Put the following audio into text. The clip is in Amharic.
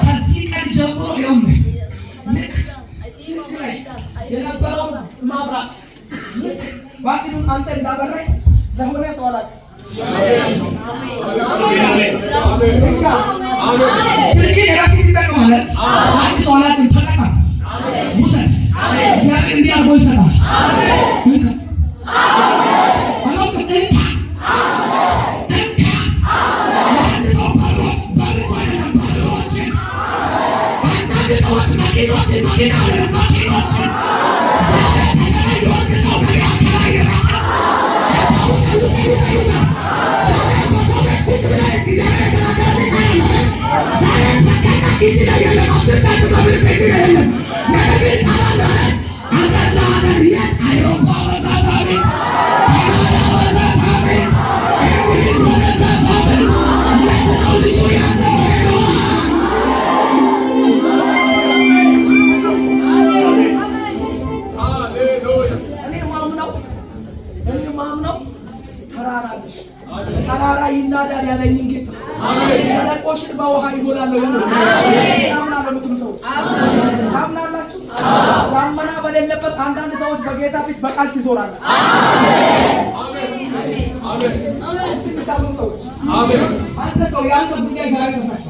ከዚህ ቀን ጀምሮ ይሁን ልክ የነበረው ማብራት ባሲሉን አንተ እንዳበረህ ለሆነ ሰው አላውቅም። ስልክን የራስህ ትጠቀማለህ። አንድ ሰው አላውቅም ተጠቀም ውሰድ። እግዚአብሔር እንዲህ አድርጎ ይሰራል። ተራራ ይናዳል ያለኝን ጌታ ሸለቆሽን በውሃ ይሞላለሁ የምትሉ ሰዎች ታምናላችሁ? ታመና በሌለበት አንዳንድ ሰዎች በጌታ ፊት በቃል ትዞራላችሁ። አንተ ሰው ያንተ ጉዳይ ዛሬ ተሳካ።